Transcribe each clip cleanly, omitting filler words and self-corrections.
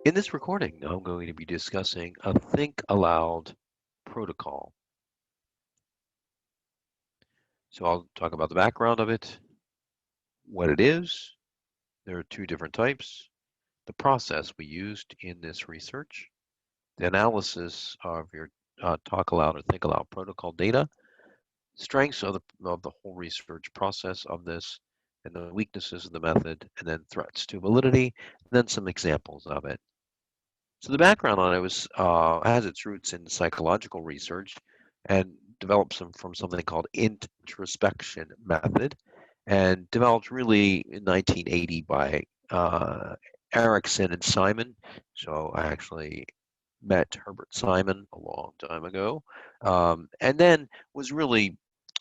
In this recording, I'm going to be discussing a Think Aloud protocol. So I'll talk about the background of it, what it is. There are two different types, the process we used in this research, the analysis of your Talk Aloud or Think Aloud protocol data, strengths of the whole research process of this, and the weaknesses of the method, and then threats to validity, and then some examples of it. So the background on it has its roots in psychological research and developed from something called introspection method, and developed really in 1980 by Erickson and Simon. So I actually met Herbert Simon a long time ago, and then was really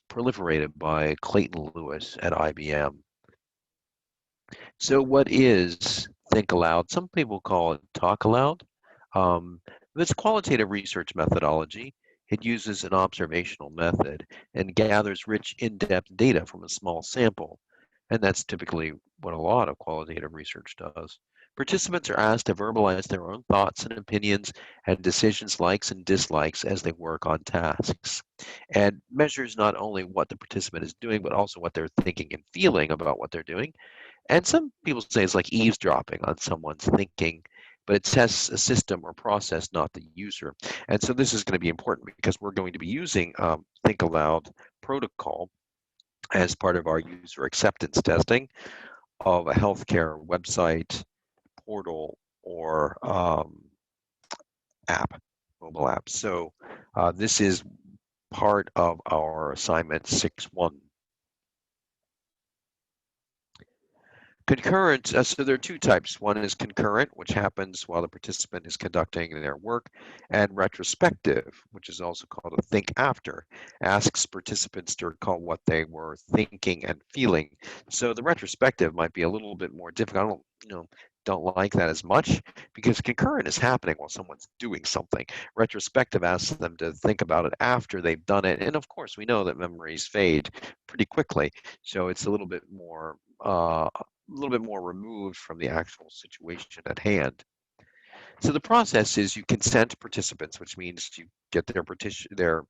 proliferated by Clayton Lewis at IBM. So what is Think Aloud? Some people call it Talk Aloud. Um, it's qualitative research methodology. It uses an observational method and gathers rich, in-depth data from a small sample. And that's typically what a lot of qualitative research does. Participants are asked to verbalize their own thoughts and opinions and decisions, likes and dislikes as they work on tasks. And measures not only what the participant is doing, but also what they're thinking and feeling about what they're doing. And some people say it's like eavesdropping on someone's thinking, but it tests a system or process, not the user. And so this is going to be important because we're going to be using Think Aloud protocol as part of our user acceptance testing of a healthcare website, portal, or app, mobile app. So this is part of our assignment 6.1. Concurrent, so there are two types. One is concurrent, which happens while the participant is conducting their work, and retrospective, which is also called a think after, asks participants to recall what they were thinking and feeling. So the retrospective might be a little bit more difficult. I don't like that as much because concurrent is happening while someone's doing something. Retrospective asks them to think about it after they've done it. And of course, we know that memories fade pretty quickly. So it's a little bit more removed from the actual situation at hand. So the process is you consent participants, which means you get their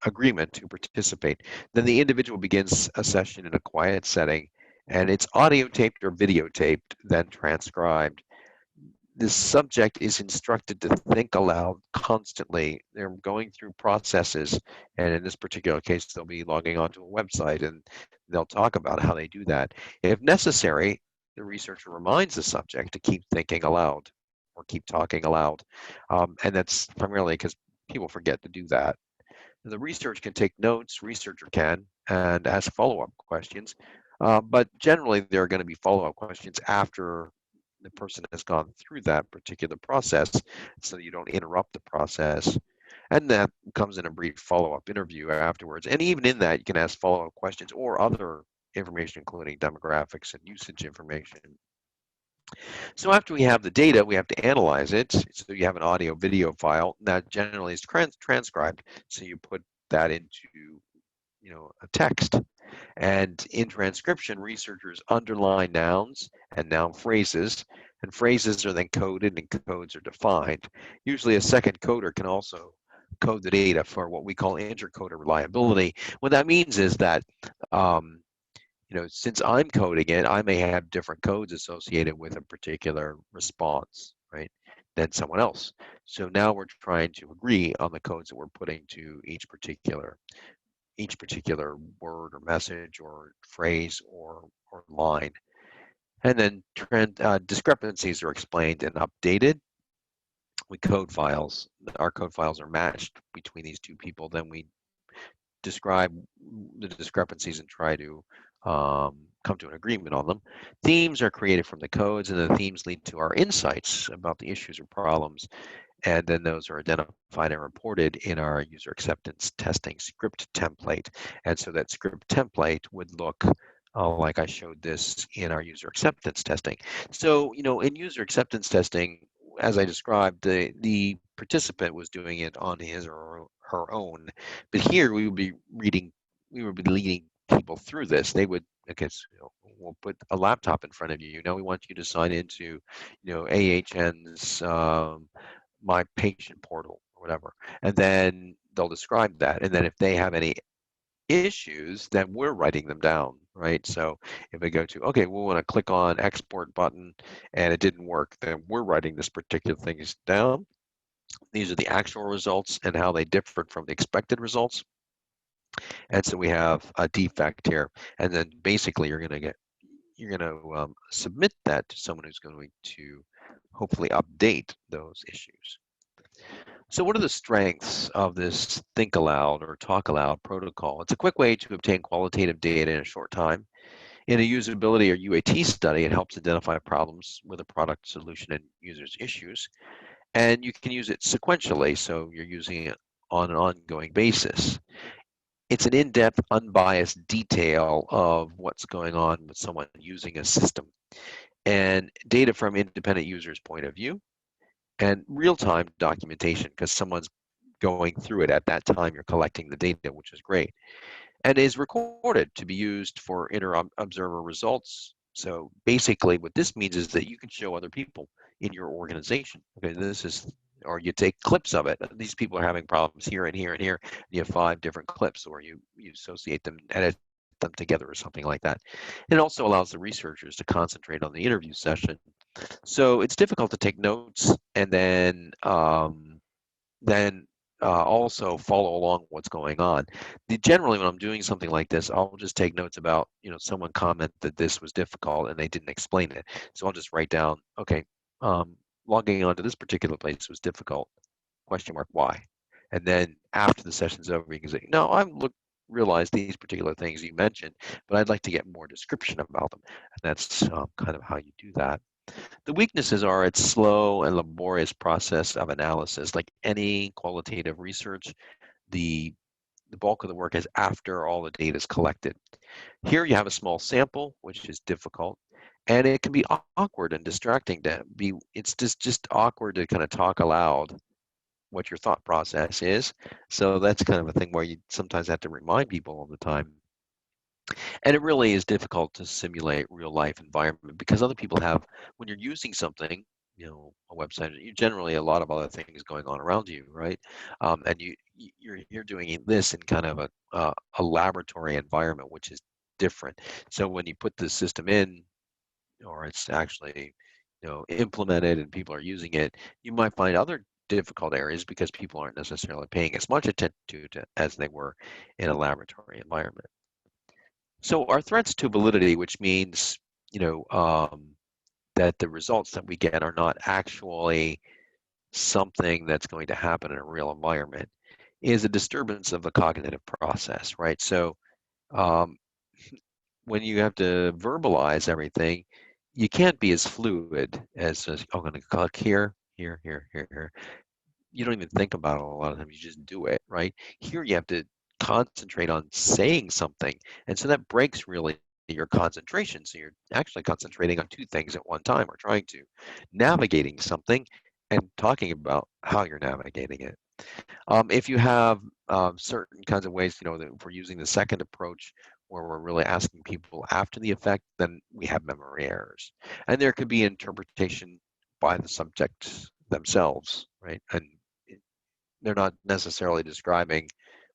agreement to participate. Then the individual begins a session in a quiet setting, and it's audio taped or videotaped, then transcribed. The subject is instructed to think aloud constantly. They're going through processes, and in this particular case, they'll be logging onto a website and they'll talk about how they do that. If necessary, the researcher reminds the subject to keep thinking aloud or keep talking aloud. And that's primarily because people forget to do that. The researcher can take notes, researcher can, and ask follow-up questions. But generally, there are going to be follow-up questions after the person has gone through that particular process so that you don't interrupt the process. And that comes in a brief follow-up interview afterwards. And even in that, you can ask follow-up questions or other information, including demographics and usage information. So after we have the data, we have to analyze it. So you have an audio video file that generally is transcribed. So you put that into a text. And in transcription, researchers underline nouns and noun phrases, and phrases are then coded and codes are defined. Usually a second coder can also code the data for what we call intercoder reliability. What that means is that since I'm coding it, I may have different codes associated with a particular response, right, than someone else. So now we're trying to agree on the codes that we're putting to each particular word or message or phrase or line. And then discrepancies are explained and updated. We code files. Our code files are matched between these two people. Then we describe the discrepancies and try to come to an agreement on them. Themes are created from the codes, and the themes lead to our insights about the issues or problems. And then those are identified and reported in our user acceptance testing script template. And so that script template would look like I showed this in our user acceptance testing. So, in user acceptance testing, as I described, the participant was doing it on his or her own. But here we would be leading people through this. They would, okay, so we'll put a laptop in front of you. Now we want you to sign into, AHN's My Patient Portal or whatever, and then they'll describe that. And then if they have any issues, then we're writing them down, right? So if they go to, okay, we want to click on export button and it didn't work, then we're writing this particular things down. These are the actual results and how they differed from the expected results. And so we have a defect here. And then basically you're going to submit that to someone who's going to hopefully update those issues. So what are the strengths of this Think Aloud or Talk Aloud protocol? It's a quick way to obtain qualitative data in a short time. In a usability or UAT study, it helps identify problems with a product solution and users' issues. And you can use it sequentially, so you're using it on an ongoing basis. It's an in-depth, unbiased detail of what's going on with someone using a system. And data from independent users' point of view, and real-time documentation because someone's going through it at that time. You're collecting the data, which is great, and is recorded to be used for inter-observer results. So basically what this means is that you can show other people in your organization, okay, this is, or you take clips of it. These people are having problems here and here and here. And you have 5 different clips, or you associate them, edit them together or something like that. It also allows the researchers to concentrate on the interview session. So it's difficult to take notes and then also follow along what's going on. Generally, when I'm doing something like this, I'll just take notes about, someone commented that this was difficult and they didn't explain it. So I'll just write down, okay, logging onto this particular place was difficult, question mark, why? And then after the session's over, you can say, no, I've realized these particular things you mentioned, but I'd like to get more description about them. And that's kind of how you do that. The weaknesses are its slow and laborious process of analysis. Like any qualitative research, the bulk of the work is after all the data is collected. Here you have a small sample, which is difficult, and it can be awkward and distracting to be, it's just awkward to kind of talk aloud what your thought process is. So that's kind of a thing where you sometimes have to remind people all the time. And it really is difficult to simulate real life environment because other people have, when you're using something, a website, you generally a lot of other things going on around you, right? And you're doing this in kind of a laboratory environment, which is different. So when you put the system in, or it's actually, implemented and people are using it, you might find other difficult areas because people aren't necessarily paying as much attention to as they were in a laboratory environment. So our threats to validity, which means, that the results that we get are not actually something that's going to happen in a real environment, is a disturbance of the cognitive process, right? So when you have to verbalize everything, you can't be as fluid as I'm going to click here, here, here, here, here. You don't even think about it a lot of times. You just do it, right? Here you have to concentrate on saying something, and so that breaks really your concentration. So you're actually concentrating on 2 things at one time, or trying to navigating something and talking about how you're navigating it. If you have certain kinds of ways, that if we're using the second approach where we're really asking people after the effect, then we have memory errors. And there could be interpretation by the subjects themselves, right? And they're not necessarily describing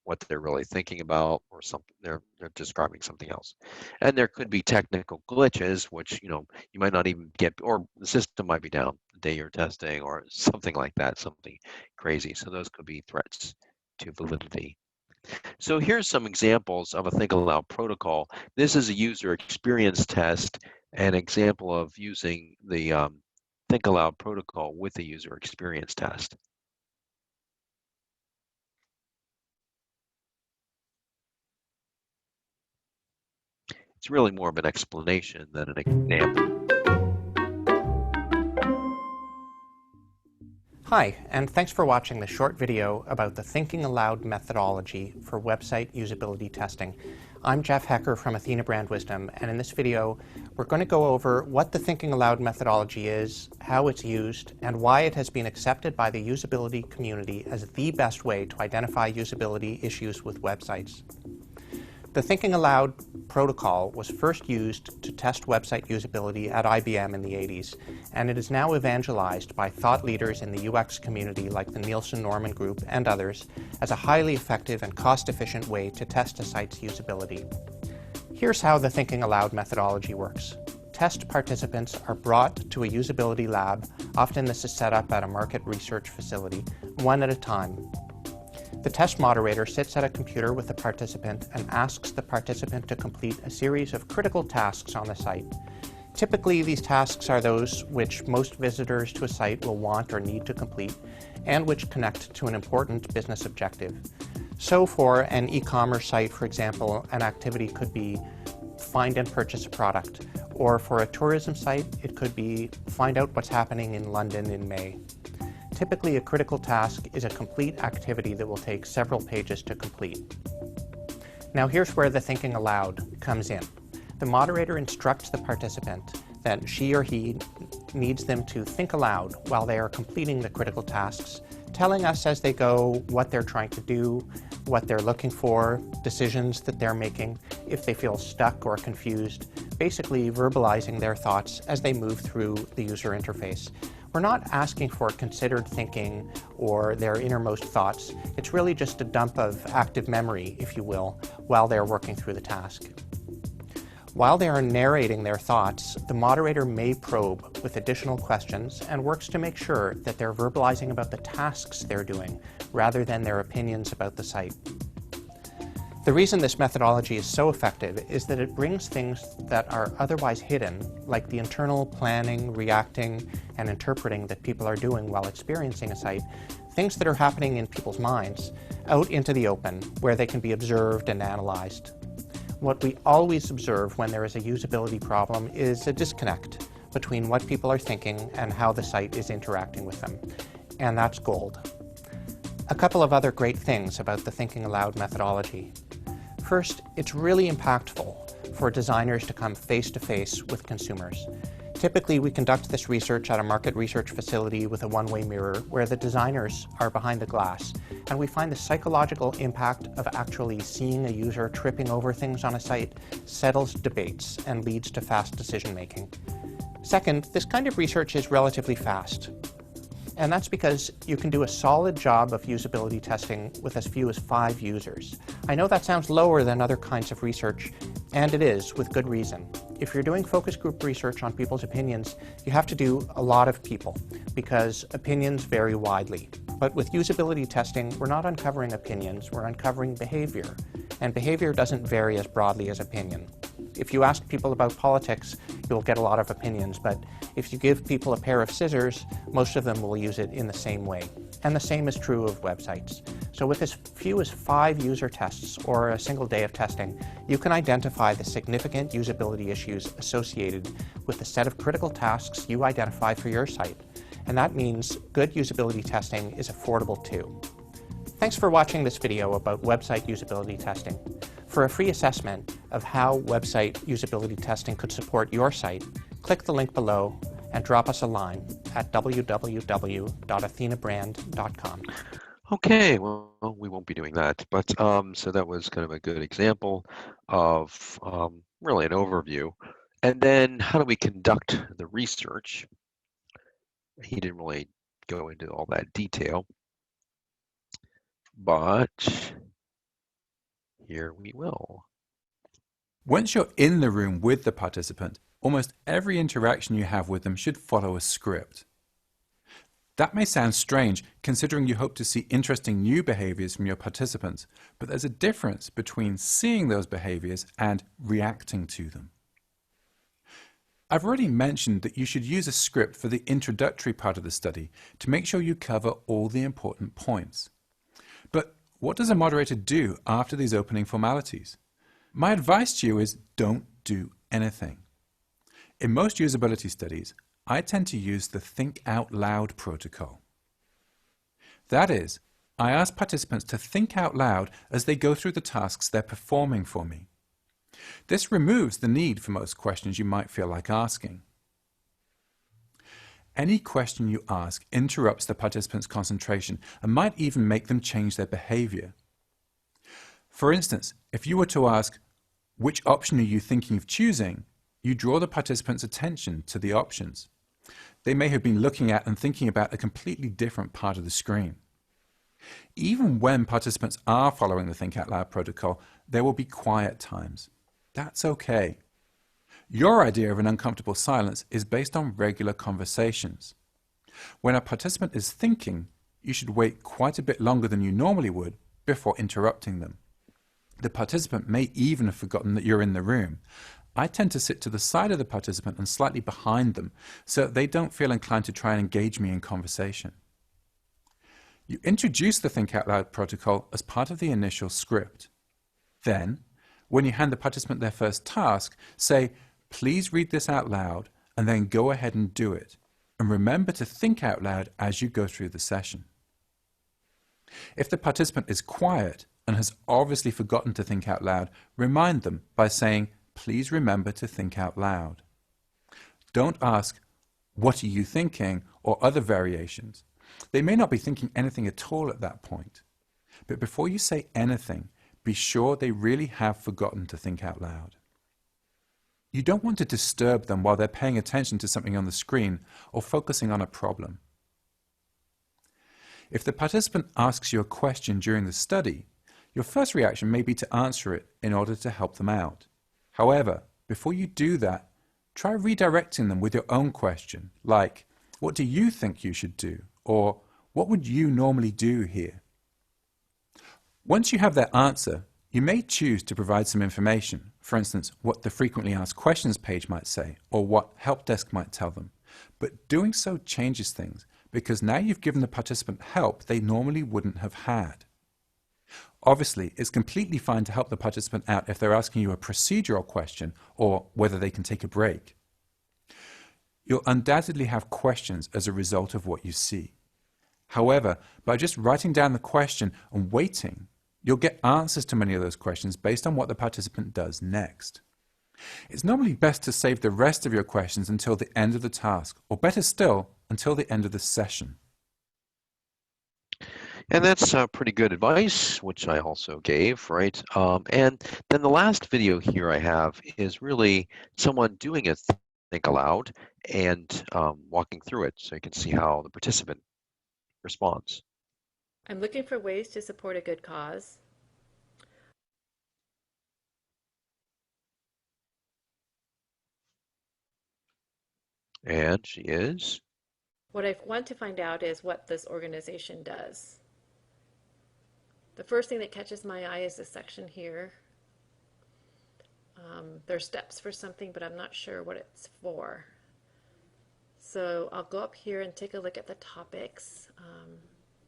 what they're really thinking about, or something. They're describing something else. And there could be technical glitches, which you might not even get, or the system might be down the day you're testing, or something like that, something crazy. So those could be threats to validity. So here's some examples of a Think Aloud protocol. This is a user experience test, an example of using the Think Aloud protocol with the user experience test. It's really more of an explanation than an example. Hi, and thanks for watching this short video about the Thinking Aloud methodology for website usability testing. I'm Jeff Hecker from Athena Brand Wisdom, and in this video, we're going to go over what the Thinking Aloud methodology is, how it's used, and why it has been accepted by the usability community as the best way to identify usability issues with websites. The Thinking Aloud protocol was first used to test website usability at IBM in the 80s, and it is now evangelized by thought leaders in the UX community like the Nielsen Norman Group and others as a highly effective and cost-efficient way to test a site's usability. Here's how the Thinking Aloud methodology works. Test participants are brought to a usability lab. Often this is set up at a market research facility, one at a time. The test moderator sits at a computer with the participant and asks the participant to complete a series of critical tasks on the site. Typically, these tasks are those which most visitors to a site will want or need to complete, and which connect to an important business objective. So for an e-commerce site, for example, an activity could be find and purchase a product, or for a tourism site, it could be find out what's happening in London in May. Typically, a critical task is a complete activity that will take several pages to complete. Now here's where the Thinking Aloud comes in. The moderator instructs the participant that she or he needs them to think aloud while they are completing the critical tasks, telling us as they go what they're trying to do, what they're looking for, decisions that they're making, if they feel stuck or confused, basically verbalizing their thoughts as they move through the user interface. We're not asking for considered thinking or their innermost thoughts. It's really just a dump of active memory, if you will, while they're working through the task. While they are narrating their thoughts, the moderator may probe with additional questions and works to make sure that they're verbalizing about the tasks they're doing rather than their opinions about the site. The reason this methodology is so effective is that it brings things that are otherwise hidden, like the internal planning, reacting, and interpreting that people are doing while experiencing a site, things that are happening in people's minds, out into the open, where they can be observed and analyzed. What we always observe when there is a usability problem is a disconnect between what people are thinking and how the site is interacting with them, and that's gold. A couple of other great things about the Thinking Aloud methodology. First, it's really impactful for designers to come face-to-face with consumers. Typically, we conduct this research at a market research facility with a one-way mirror where the designers are behind the glass, and we find the psychological impact of actually seeing a user tripping over things on a site settles debates and leads to fast decision-making. Second, this kind of research is relatively fast. And that's because you can do a solid job of usability testing with as few as 5 users. I know that sounds lower than other kinds of research, and it is, with good reason. If you're doing focus group research on people's opinions, you have to do a lot of people, because opinions vary widely. But with usability testing, we're not uncovering opinions, we're uncovering behavior. And behavior doesn't vary as broadly as opinion. If you ask people about politics, you'll get a lot of opinions, but if you give people a pair of scissors, most of them will use it in the same way. And the same is true of websites. So with as few as 5 user tests or a single day of testing, you can identify the significant usability issues associated with the set of critical tasks you identify for your site. And that means good usability testing is affordable too. Thanks for watching this video about website usability testing. For a free assessment of how website usability testing could support your site, click the link below and drop us a line at www.athenabrand.com. Okay, well, we won't be doing that, but so that was kind of a good example of really an overview. And then how do we conduct the research? He didn't really go into all that detail, but here we will. Once you're in the room with the participant, almost every interaction you have with them should follow a script. That may sound strange, considering you hope to see interesting new behaviors from your participants, but there's a difference between seeing those behaviors and reacting to them. I've already mentioned that you should use a script for the introductory part of the study to make sure you cover all the important points. But what does a moderator do after these opening formalities? My advice to you is don't do anything. In most usability studies, I tend to use the Think Out Loud protocol. That is, I ask participants to think out loud as they go through the tasks they're performing for me. This removes the need for most questions you might feel like asking. Any question you ask interrupts the participant's concentration and might even make them change their behavior. For instance, if you were to ask, which option are you thinking of choosing, you draw the participant's attention to the options. They may have been looking at and thinking about a completely different part of the screen. Even when participants are following the Think Out Loud protocol, there will be quiet times. That's okay. Your idea of an uncomfortable silence is based on regular conversations. When a participant is thinking, you should wait quite a bit longer than you normally would before interrupting them. The participant may even have forgotten that you're in the room. I tend to sit to the side of the participant and slightly behind them so that they don't feel inclined to try and engage me in conversation. You introduce the Think Out Loud protocol as part of the initial script. Then, when you hand the participant their first task, say, "Please read this out loud," and then go ahead and do it. And remember to think out loud as you go through the session. If the participant is quiet and has obviously forgotten to think out loud, remind them by saying, "Please remember to think out loud." Don't ask, "What are you thinking?" or other variations. They may not be thinking anything at all at that point. But before you say anything, be sure they really have forgotten to think out loud. You don't want to disturb them while they're paying attention to something on the screen or focusing on a problem. If the participant asks you a question during the study, your first reaction may be to answer it in order to help them out. However, before you do that, try redirecting them with your own question, like, "What do you think you should do?" or "What would you normally do here?" Once you have their answer, you may choose to provide some information, for instance, what the frequently asked questions page might say, or what help desk might tell them. But doing so changes things, because now you've given the participant help they normally wouldn't have had. Obviously, it's completely fine to help the participant out if they're asking you a procedural question or whether they can take a break. You'll undoubtedly have questions as a result of what you see. However, by just writing down the question and waiting, you'll get answers to many of those questions based on what the participant does next. It's normally best to save the rest of your questions until the end of the task, or better still, until the end of the session. And that's pretty good advice, which I also gave, right? And then the last video here I have is really someone doing a think aloud and walking through it, so you can see how the participant responds. I'm looking for ways to support a good cause. And she is. What I want to find out is what this organization does. The first thing that catches my eye is this section here. There's steps for something, but I'm not sure what it's for. So I'll go up here and take a look at the topics.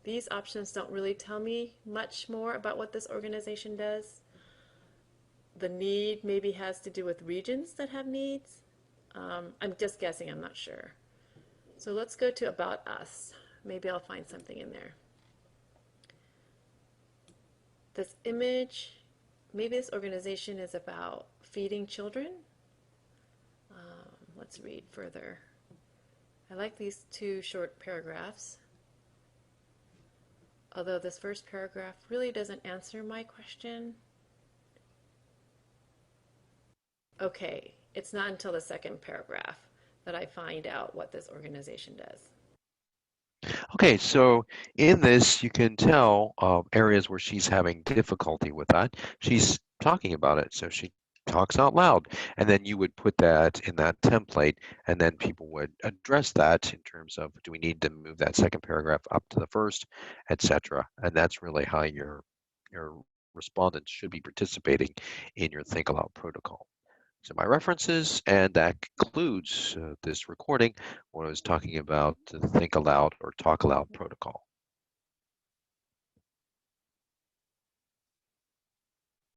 These options don't really tell me much more about what this organization does. The need maybe has to do with regions that have needs. I'm just guessing, I'm not sure. So let's go to About Us. Maybe I'll find something in there. This image, maybe this organization is about feeding children. Let's read further. I like these two short paragraphs. Although this first paragraph really doesn't answer my question. Okay, it's not until the second paragraph that I find out what this organization does. Okay, so in this, you can tell areas where she's having difficulty with that. She's talking about it, so she talks out loud, and then you would put that in that template, and then people would address that in terms of, do we need to move that second paragraph up to the first, etc. And that's really how your respondents should be participating in your Think Aloud protocol. So my references, and that concludes this recording when I was talking about the Think Aloud or Talk Aloud protocol.